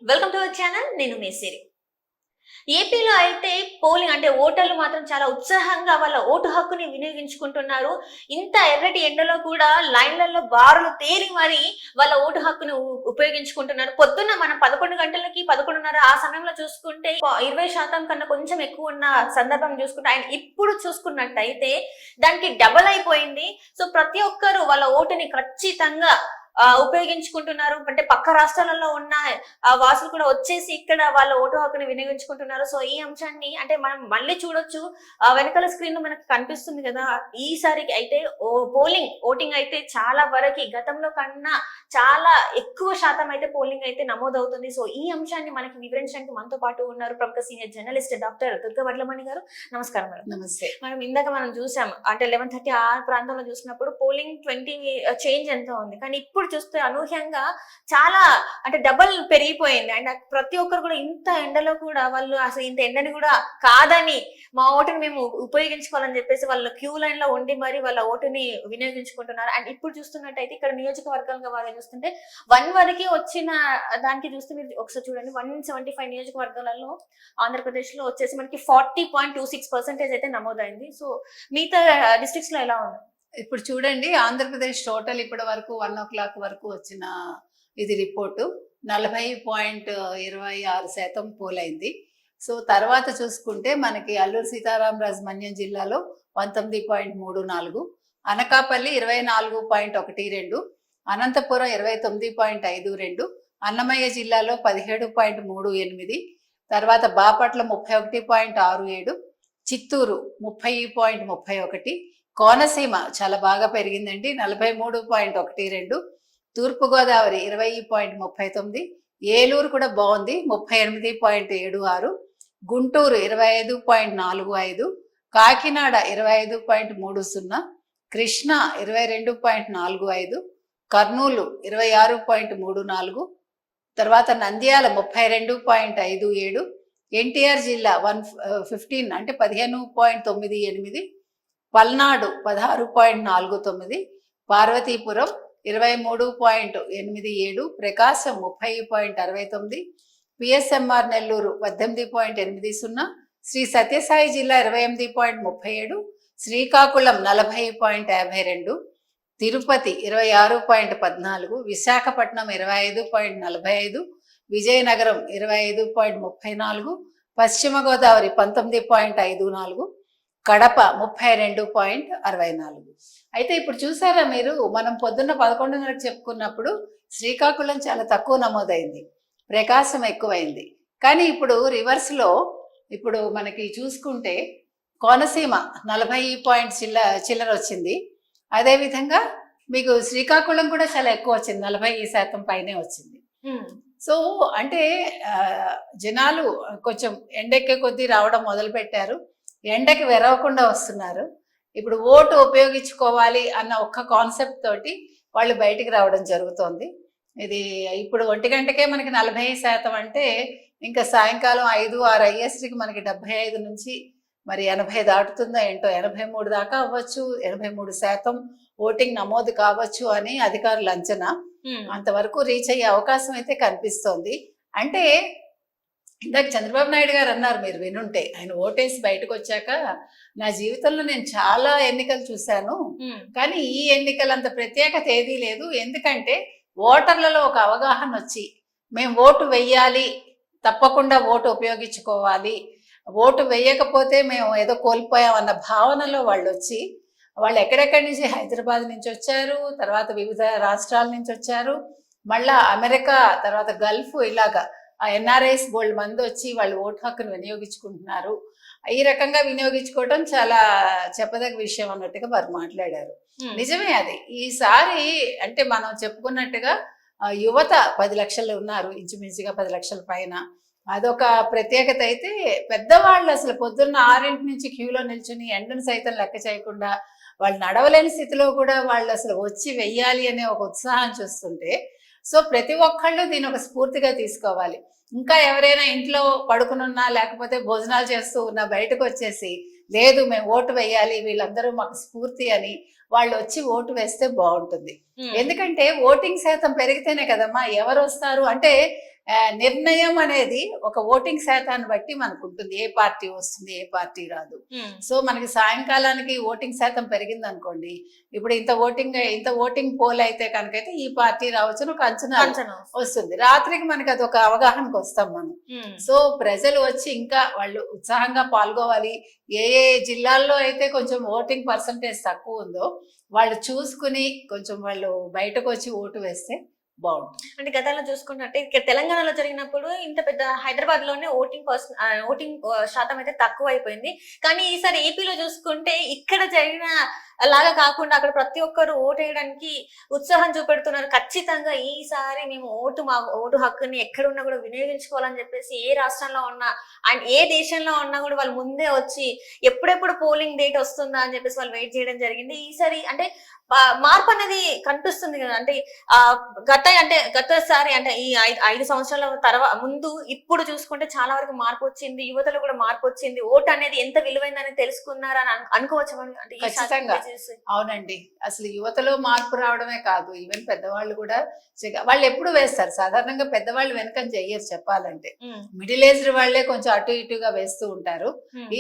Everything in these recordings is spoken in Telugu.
Welcome to our channel. నేను మేసిరి. ఏపీలో అయితే పోలింగ్ అంటే ఓటర్లు మాత్రం చాలా ఉత్సాహంగా వాళ్ళ ఓటు హక్కుని వినియోగించుకుంటున్నారు. ఇంత ఎర్రటి ఎండలో కూడా లైన్లలో బారులు తేరి మరి వాళ్ళ ఓటు హక్కుని ఉపయోగించుకుంటున్నారు. పొద్దున్న మనం 11 గంటలకి 11:30 ఆ సమయంలో చూసుకుంటే 20% కన్నా కొంచెం ఎక్కువ ఉన్న సందర్భం చూసుకుంటే ఆయన ఇప్పుడు చూసుకున్నట్టయితే దానికి డబల్ అయిపోయింది. సో ప్రతి ఒక్కరు వాళ్ళ ఓటుని ఖచ్చితంగా ఉపయోగించుకుంటున్నారు. అంటే పక్క రాష్ట్రాలలో ఉన్న వాసులు కూడా వచ్చేసి ఇక్కడ వాళ్ళ ఓటు హక్కుని వినియోగించుకుంటున్నారు. సో ఈ అంశాన్ని అంటే మనం మళ్ళీ చూడొచ్చు. వెనకాల స్క్రీన్ లో మనకు కనిపిస్తుంది కదా. ఈసారికి అయితే ఓటింగ్ అయితే చాలా వరకు గతంలో కన్నా చాలా ఎక్కువ శాతం అయితే పోలింగ్ అయితే నమోదవుతుంది. సో ఈ అంశాన్ని మనకి వివరించడానికి మనతో పాటు ఉన్నారు ప్రముఖ senior journalist doctor Durga Vadlamani గారు. నమస్కారం మేడం. నమస్తే. మనం ఇందాక మనం చూసాం అంటే 11:30 ఆ ప్రాంతంలో చూసినప్పుడు పోలింగ్ 20 చేంజ్ ఎంతో ఉంది. కానీ ఇప్పుడు చూస్తే అనూహ్యంగా చాలా అంటే డబల్ పెరిగిపోయింది. అండ్ ప్రతి ఒక్కరు కూడా ఇంత ఎండలో కూడా వాళ్ళు అసలు ఇంత ఎండని కూడా కాదని మా ఓటుని మేము ఉపయోగించుకోవాలని చెప్పేసి వాళ్ళ క్యూ లైన్ లో ఉండి మరి వాళ్ళ ఓటుని వినియోగించుకుంటున్నారు. అండ్ ఇప్పుడు చూస్తున్నట్టయితే ఇక్కడ నియోజకవర్గాలుగా వాళ్ళు చూస్తుంటే 1 వరకు వచ్చిన దానికి చూస్తే మీరు ఒకసారి చూడండి. 175 నియోజకవర్గాలలో ఆంధ్రప్రదేశ్ లో వచ్చేసి మనకి 40.26% అయితే నమోదైంది. సో మిగతా డిస్ట్రిక్ట్స్ లో ఎలా ఉంది? ఇప్పుడు చూడండి, ఆంధ్రప్రదేశ్ టోటల్ ఇప్పటి వరకు 1 o'clock వరకు వచ్చిన ఇది రిపోర్టు 40.26% పోలైంది. సో తర్వాత చూసుకుంటే మనకి అల్లూరు సీతారామరాజు మన్యం జిల్లాలో 19.34, అనకాపల్లి 24.12, అనంతపురం 29.52, అన్నమయ్య జిల్లాలో 17.38, తర్వాత బాపట్ల 31.67, చిత్తూరు 30.31, కోనసీమ చాలా బాగా పెరిగిందండి 43.12, తూర్పుగోదావరి 20.39, ఏలూరు కూడా బాగుంది 38.76, గుంటూరు 25.45, కాకినాడ 25.30, కృష్ణా 22.45, కర్నూలు 26.34, తర్వాత నంద్యాల 32.57, ఎన్టీఆర్ జిల్లా 15 అంటే 15.98, పల్నాడు 16.49, పార్వతీపురం 23.87, ప్రకాశం 30.69, పిఎస్ఎంఆర్ నెల్లూరు 18.80, శ్రీ సత్యసాయి జిల్లా 28.37, శ్రీకాకుళం 40.52, తిరుపతి 26.14, విశాఖపట్నం 25.45, విజయనగరం 25.34, పశ్చిమ గోదావరి 19.54, కడప 32.64. అయితే ఇప్పుడు చూసారా మీరు, మనం పొద్దున్న 11:30 చెప్పుకున్నప్పుడు శ్రీకాకుళం చాలా తక్కువ నమోదైంది, ప్రకాశం ఎక్కువైంది. కానీ ఇప్పుడు రివర్స్లో ఇప్పుడు మనకి చూసుకుంటే కోనసీమ 40 చిల్లర వచ్చింది. అదేవిధంగా మీకు శ్రీకాకుళం కూడా చాలా ఎక్కువ వచ్చింది, 40% పైనే వచ్చింది. సో అంటే జనాలు కొంచెం ఎండెక్కే కొద్దీ రావడం మొదలు పెట్టారు, ఎండకి వెరవకుండా వస్తున్నారు. ఇప్పుడు ఓటు ఉపయోగించుకోవాలి అన్న ఒక్క కాన్సెప్ట్ తోటి వాళ్ళు బయటికి రావడం జరుగుతోంది. ఇది ఇప్పుడు 1 గంటకే మనకి 40% అంటే ఇంకా సాయంకాలం 5-6 అయ్యేసరికి మనకి 75 నుంచి మరి 80 దాటుతుందో ఏంటో, 83 దాకా అవ్వచ్చు, 83% ఓటింగ్ నమోదు కావచ్చు అని అధికారుల అంచనా. అంతవరకు రీచ్ అయ్యే అవకాశం అయితే కనిపిస్తోంది. అంటే ఇందాక చంద్రబాబు నాయుడు గారు అన్నారు, మీరు వినుంటే, ఆయన ఓటేసి బయటకు వచ్చాక నా జీవితంలో నేను చాలా ఎన్నికలు చూశాను, కానీ ఈ ఎన్నికలు అంత ప్రత్యేకత ఏదీ లేదు. ఎందుకంటే ఓటర్లలో ఒక అవగాహన వచ్చి మేము ఓటు వెయ్యాలి, తప్పకుండా ఓటు ఉపయోగించుకోవాలి, ఓటు వేయకపోతే మేము ఏదో కోల్పోయాం అన్న భావనలో వాళ్ళు వచ్చి, వాళ్ళు ఎక్కడెక్కడి నుంచి, హైదరాబాద్ నుంచి వచ్చారు, తర్వాత వివిధ రాష్ట్రాల నుంచి వచ్చారు, మళ్ళా అమెరికా, తర్వాత గల్ఫ్, ఇలాగా ఆ ఎన్ఆర్ఐస్ బోల్డ్ మంది వచ్చి వాళ్ళు ఓటు హక్కును వినియోగించుకుంటున్నారు. ఈ రకంగా వినియోగించుకోవడం చాలా చెప్పదగ్గ విషయం అన్నట్టుగా వారు మాట్లాడారు. నిజమే అది. ఈసారి అంటే మనం చెప్పుకున్నట్టుగా యువత 10 లక్షలు ఉన్నారు, ఇంచుమించుగా 10 లక్షల పైన. అదొక ప్రత్యేకత. అయితే పెద్దవాళ్ళు అసలు పొద్దున్న 6 నుంచి క్యూలో నిల్చుని ఎండను సైతం లెక్క చేయకుండా వాళ్ళు నడవలేని స్థితిలో కూడా వాళ్ళు అసలు వచ్చి వెయ్యాలి అనే ఒక ఉత్సాహం చూస్తుంటే, సో ప్రతి ఒక్కళ్ళు దీని ఒక స్ఫూర్తిగా తీసుకోవాలి. ఇంకా ఎవరైనా ఇంట్లో పడుకునున్నా లేకపోతే భోజనాలు చేస్తూ ఉన్నా బయటకు వచ్చేసి లేదు మేము ఓటు వేయాలి, వీళ్ళందరూ మాకు స్ఫూర్తి అని వాళ్ళు వచ్చి ఓటు వేస్తే బాగుంటుంది. ఎందుకంటే ఓటింగ్ శాతం పెరిగితేనే కదమ్మా ఎవరు వస్తారు. అంటే నిర్ణయం అనేది ఒక ఓటింగ్ శాతాన్ని బట్టి మనకు ఉంటుంది, ఏ పార్టీ వస్తుంది ఏ పార్టీ రాదు. సో మనకి సాయంకాలానికి ఓటింగ్ శాతం పెరిగింది అనుకోండి, ఇప్పుడు ఇంత ఓటింగ్ పోల్ అయితే కనుకైతే ఈ పార్టీ రావచ్చు అని ఒక అంచనా వస్తుంది. రాత్రికి మనకి అది ఒక అవగాహనకు వస్తాం మనం. సో ప్రజలు వచ్చి ఇంకా వాళ్ళు ఉత్సాహంగా పాల్గొవాలి. ఏ ఏ జిల్లాల్లో అయితే కొంచెం ఓటింగ్ పర్సంటేజ్ తక్కువ ఉందో వాళ్ళు చూసుకుని కొంచెం వాళ్ళు బయటకు వచ్చి ఓటు వేస్తే బాగుంటుంది. అంటే గతంలో చూసుకుంటే ఇక్కడ తెలంగాణలో జరిగినప్పుడు ఇంత పెద్ద హైదరాబాద్ లోనే ఓటింగ్ శాతం అయితే తక్కువ అయిపోయింది. కానీ ఈసారి ఏపీలో చూసుకుంటే ఇక్కడ జరిగిన లాగా కాకుండా అక్కడ ప్రతి ఒక్కరు ఓటు వేయడానికి ఉత్సాహం చూపెడుతున్నారు. ఖచ్చితంగా ఈసారి మేము మా ఓటు హక్కుని ఎక్కడున్నా కూడా వినియోగించుకోవాలని చెప్పేసి ఏ రాష్ట్రంలో ఉన్నా అండ్ ఏ దేశంలో ఉన్నా కూడా వాళ్ళు ముందే వచ్చి ఎప్పుడెప్పుడు పోలింగ్ డేట్ వస్తుందా అని చెప్పేసి వాళ్ళు వెయిట్ చేయడం జరిగింది. ఈసారి అంటే మార్పు అనేది కనిపిస్తుంది కదా. అంటే గతసారి అంటే ఈ 5 సంవత్సరాల తర్వాత ముందు ఇప్పుడు చూసుకుంటే చాలా వరకు మార్పు వచ్చింది. యువతలో కూడా మార్పు వచ్చింది. ఓటు అనేది ఎంత విలువైందని తెలుసుకున్నారని అనుకోవచ్చు. అంటే ఖచ్చితంగా అవునండి. అసలు యువతలో మార్పు రావడమే కాదు, ఈవెన్ పెద్దవాళ్ళు కూడా వాళ్ళు ఎప్పుడు వేస్తారు. సాధారణంగా పెద్దవాళ్ళు వెనకని చెయ్యరు చెప్పాలంటే. మిడిల్ ఏజ్డ్ వాళ్లే కొంచెం అటు ఇటుగా వేస్తూ ఉంటారు.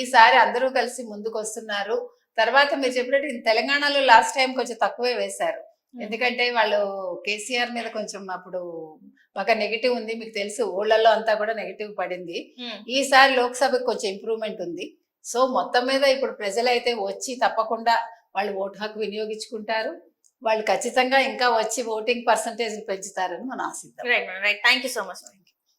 ఈసారి అందరూ కలిసి ముందుకు వస్తున్నారు. తర్వాత మీరు చెప్పినట్టు తెలంగాణలో లాస్ట్ టైం కొంచెం తక్కువే వేశారు. ఎందుకంటే వాళ్ళు కేసీఆర్ మీద కొంచెం అప్పుడు బాగా నెగిటివ్ ఉంది, మీకు తెలుసు. ఊళ్ళల్లో అంతా కూడా నెగిటివ్ పడింది. ఈసారి లోక్సభకి కొంచెం ఇంప్రూవ్మెంట్ ఉంది. సో మొత్తం మీద ఇప్పుడు ప్రజలైతే వచ్చి తప్పకుండా వాళ్ళు ఓటు హక్కు వినియోగించుకుంటారు. వాళ్ళు ఖచ్చితంగా ఇంకా వచ్చి ఓటింగ్ పర్సంటేజ్ పెంచుతారని మనం ఆశిద్దాం. Right, thank you so much.